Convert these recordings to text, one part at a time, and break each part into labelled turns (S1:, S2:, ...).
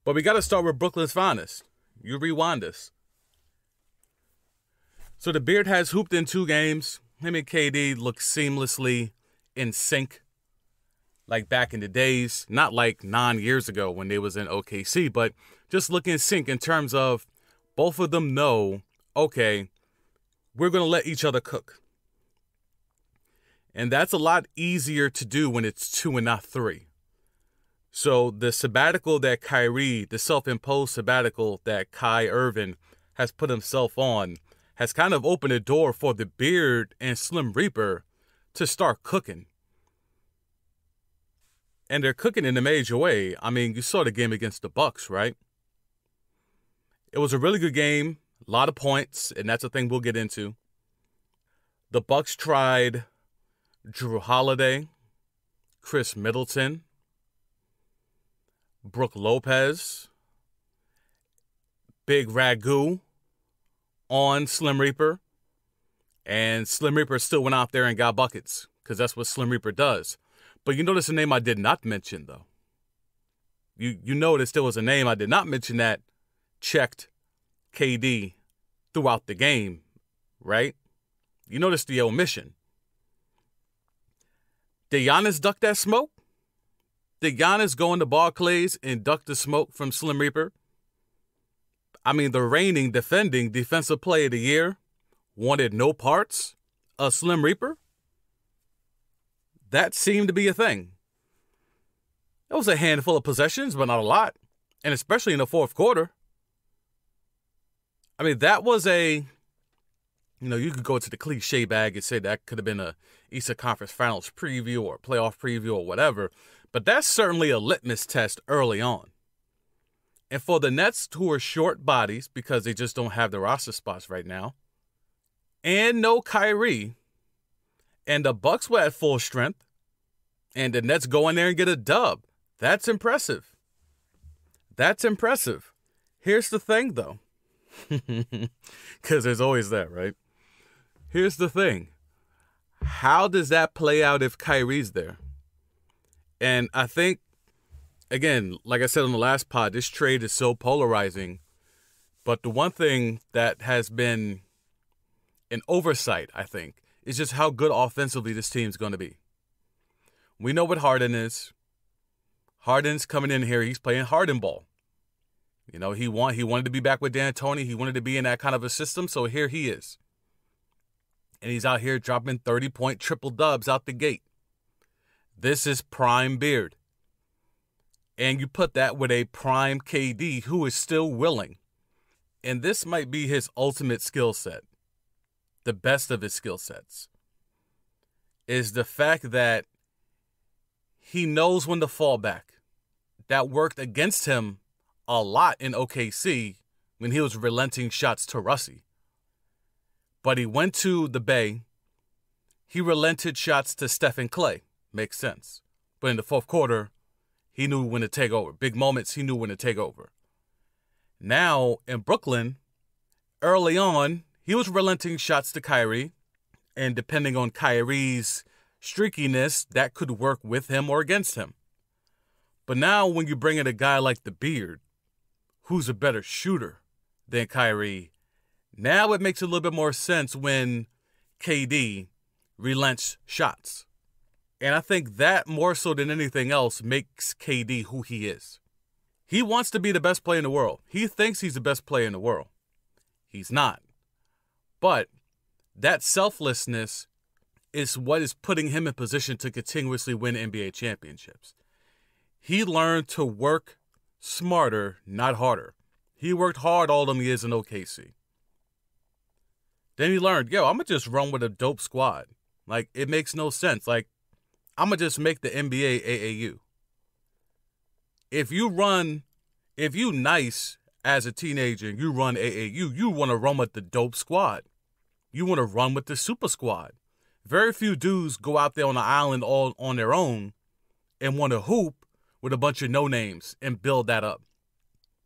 S1: But we got to start with Brooklyn's finest. You rewind this. So the Beard has hooped in 2 games. Him and KD look seamlessly in sync, like back in the days. Not like 9 years ago when they was in OKC, but just look in sync in terms of both of them know, okay, we're going to let each other cook. And that's a lot easier to do when it's 2 and not 3. So the sabbatical that Kyrie, the self-imposed sabbatical that Kyrie Irving has put himself on, has kind of opened a door for the Beard and Slim Reaper to start cooking. And they're cooking in a major way. I mean, you saw the game against the Bucks, right? It was a really good game, a lot of points, and that's a thing we'll get into. The Bucks tried Drew Holiday, Chris Middleton, Brook Lopez, Big Ragu on Slim Reaper, and Slim Reaper still went out there and got buckets, because that's what Slim Reaper does. But you notice a name I did not mention, though. You notice there was a name I did not mention that checked KD throughout the game, right? You notice the omission. Did Giannis duck that smoke? Did Giannis go into Barclays and duck the smoke from Slim Reaper? I mean, the reigning, defending Defensive Player of the Year wanted no parts of Slim Reaper? That seemed to be a thing. It was a handful of possessions, but not a lot. And especially in the fourth quarter. I mean, that was you could go to the cliche bag and say that could have been a Eastern Conference Finals preview or playoff preview or whatever. But that's certainly a litmus test early on. And for the Nets, who are short bodies because they just don't have the roster spots right now, and no Kyrie, and the Bucks were at full strength, and the Nets go in there and get a dub. That's impressive. That's impressive. Here's the thing, though. Because there's always that, right? Here's the thing. How does that play out if Kyrie's there? And I think, again, like I said on the last pod, this trade is so polarizing. But the one thing that has been an oversight, I think, is just how good offensively this team's going to be. We know what Harden is. Harden's coming in here. He's playing Harden ball. You know, he wanted to be back with D'Antoni. He wanted to be in that kind of a system, so here he is. And he's out here dropping 30-point triple dubs out the gate. This is prime Beard. And you put that with a prime KD who is still willing. And this might be his ultimate skill set. The best of his skill sets. Is the fact that he knows when to fall back. That worked against him a lot in OKC when he was relenting shots to Russie. But he went to the Bay. He relented shots to Stephen Clay. Makes sense. But in the fourth quarter, he knew when to take over. Big moments, he knew when to take over. Now, in Brooklyn, early on, he was relenting shots to Kyrie. And depending on Kyrie's streakiness, that could work with him or against him. But now when you bring in a guy like the Beard, who's a better shooter than Kyrie, now it makes a little bit more sense when KD relents shots. And I think that more so than anything else makes KD who he is. He wants to be the best player in the world. He thinks he's the best player in the world. He's not. But that selflessness is what is putting him in position to continuously win NBA championships. He learned to work smarter, not harder. He worked hard all them years in OKC. Then he learned, I'm going to just run with a dope squad. Like, it makes no sense. Like, I'm going to just make the NBA AAU. If you nice as a teenager and you run AAU, you want to run with the dope squad. You want to run with the super squad. Very few dudes go out there on the island all on their own and want to hoop with a bunch of no-names and build that up.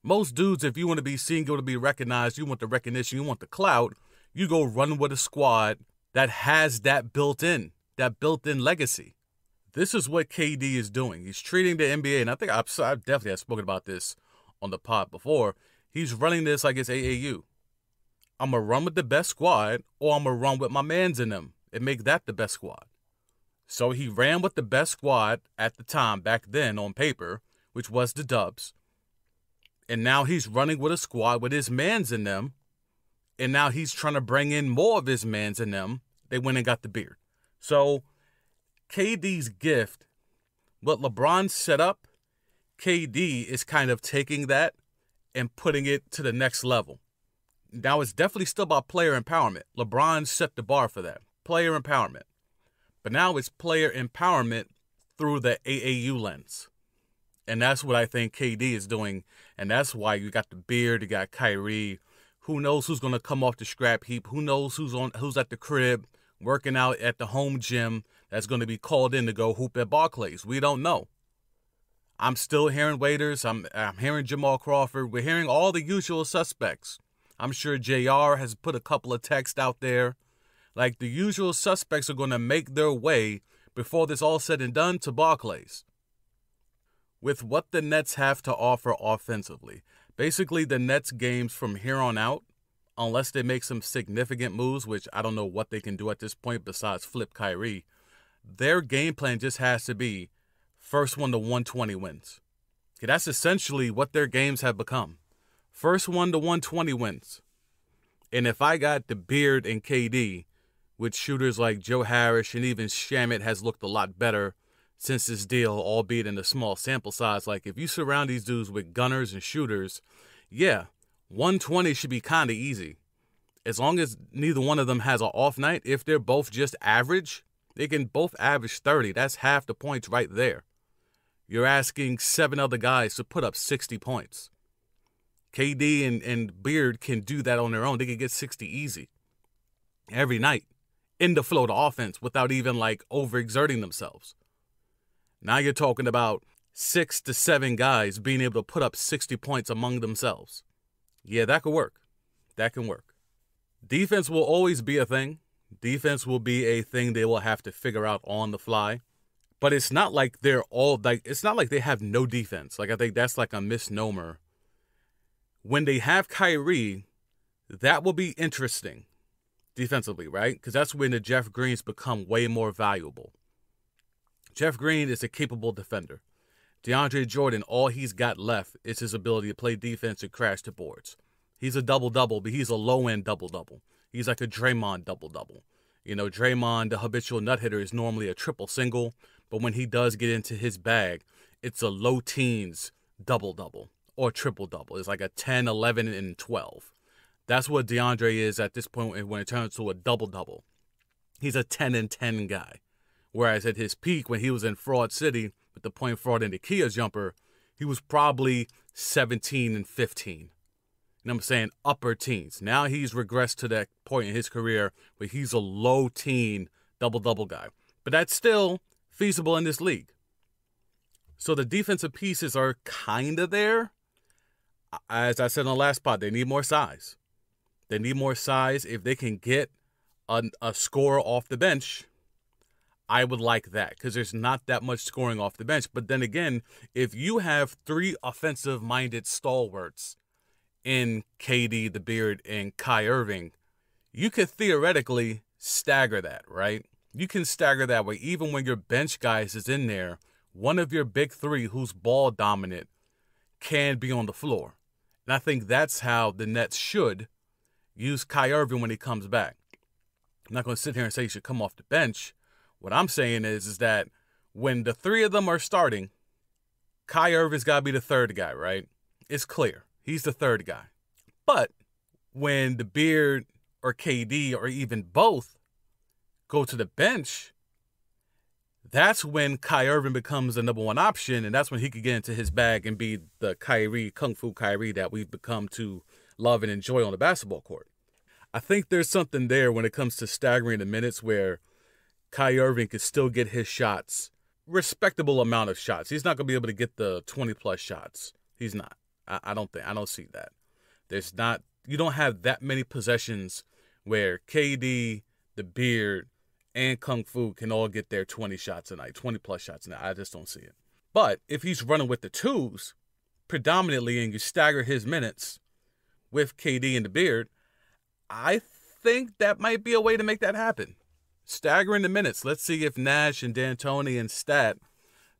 S1: Most dudes, if you want to be seen, go to be recognized, you want the recognition, you want the clout, you go run with a squad that has that built-in legacy. This is what KD is doing. He's treating the NBA, and I think I definitely have spoken about this on the pod before, he's running this like it's AAU. I'm going to run with the best squad, or I'm going to run with my mans in them and make that the best squad. So he ran with the best squad at the time, back then on paper, which was the Dubs. And now he's running with a squad with his mans in them. And now he's trying to bring in more of his mans in them. They went and got the beard. So KD's gift, what LeBron set up, KD is kind of taking that and putting it to the next level. Now, it's definitely still about player empowerment. LeBron set the bar for that. Player empowerment. But now it's player empowerment through the AAU lens. And that's what I think KD is doing. And that's why you got the beard, you got Kyrie. Who knows who's going to come off the scrap heap? Who knows who's at the crib working out at the home gym that's going to be called in to go hoop at Barclays? We don't know. I'm still hearing waiters. I'm hearing Jamal Crawford. We're hearing all the usual suspects. I'm sure JR has put a couple of texts out there. Like, the usual suspects are going to make their way, before this all said and done, to Barclays. With what the Nets have to offer offensively, basically the Nets games from here on out, unless they make some significant moves, which I don't know what they can do at this point besides flip Kyrie, their game plan just has to be first one to 120 wins. Okay, that's essentially what their games have become. First one to 120 wins. And if I got the beard and KD, with shooters like Joe Harris, and even Shamet has looked a lot better since this deal, albeit in a small sample size. Like, if you surround these dudes with gunners and shooters, yeah, 120 should be kind of easy. As long as neither one of them has an off night, if they're both just average, they can both average 30. That's half the points right there. You're asking 7 other guys to put up 60 points. KD and Beard can do that on their own. They can get 60 easy every night in the flow of offense without even like overexerting themselves. Now you're talking about 6 to 7 guys being able to put up 60 points among themselves. Yeah, that could work. That can work. Defense will always be a thing. Defense will be a thing they will have to figure out on the fly. But it's not like it's not like they have no defense. Like, I think that's like a misnomer. When they have Kyrie, that will be interesting defensively, right? Because that's when the Jeff Greens become way more valuable. Jeff Green is a capable defender. DeAndre Jordan, all he's got left is his ability to play defense and crash the boards. He's a double-double, but he's a low-end double-double. He's like a Draymond double-double. You know, Draymond, the habitual nut hitter, is normally a triple-single, but when he does get into his bag, it's a low teens double-double or triple-double. It's like a 10, 11, and 12. That's what DeAndre is at this point when it turns to a double-double. He's a 10 and 10 guy. Whereas at his peak, when he was in Fraud City with the point fraud and the Kia jumper, he was probably 17 and 15. You know what I'm saying? Upper teens. Now he's regressed to that point in his career where he's a low teen double-double guy. But that's still feasible in this league. So the defensive pieces are kind of there. As I said on the last pod, they need more size. They need more size. If they can get a scorer off the bench, I would like that, because there's not that much scoring off the bench. But then again, if you have 3 offensive-minded stalwarts in KD, the Beard, and Kyrie Irving, you could theoretically stagger that, right? You can stagger that way. Even when your bench guys is in there, one of your big 3 who's ball dominant can be on the floor. And I think that's how the Nets should use Kyrie Irving when he comes back. I'm not going to sit here and say he should come off the bench. What I'm saying is that when the 3 of them are starting, Kyrie Irving's got to be the 3rd guy, right? It's clear. He's the 3rd guy. But when the Beard or KD or even both go to the bench, that's when Kyrie Irving becomes the number 1 option, and that's when he could get into his bag and be the Kyrie, Kung Fu Kyrie that we've become to love and enjoy on the basketball court. I think there's something there when it comes to staggering the minutes where Kyrie Irving could still get his shots, respectable amount of shots. He's not going to be able to get the 20-plus shots. He's not. I don't see that. You don't have that many possessions where KD, the Beard, and Kung Fu can all get their 20 shots a night, 20-plus shots a night. I just don't see it. But if he's running with the 2s, predominantly and you stagger his minutes with KD and the Beard, I think that might be a way to make that happen. Staggering the minutes. Let's see if Nash and D'Antoni and Stat,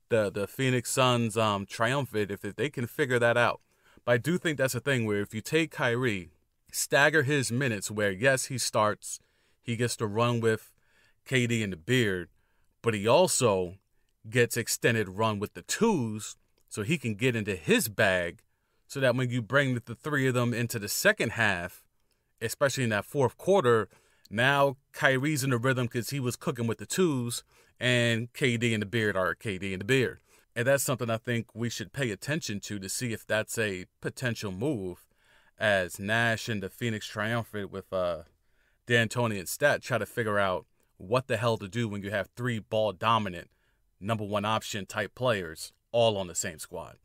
S1: the Phoenix Suns triumvirate, if they can figure that out. But I do think that's a thing where if you take Kyrie, stagger his minutes where, yes, he starts, he gets to run with KD and the Beard, but he also gets extended run with the twos so he can get into his bag so that when you bring the three of them into the second half, especially in that fourth quarter, now Kyrie's in the rhythm because he was cooking with the twos, and KD and the Beard are KD and the Beard. And that's something I think we should pay attention to see if that's a potential move as Nash and the Phoenix triumvirate with D'Antoni and Stat try to figure out what the hell to do when you have three ball-dominant, number one option type players all on the same squad.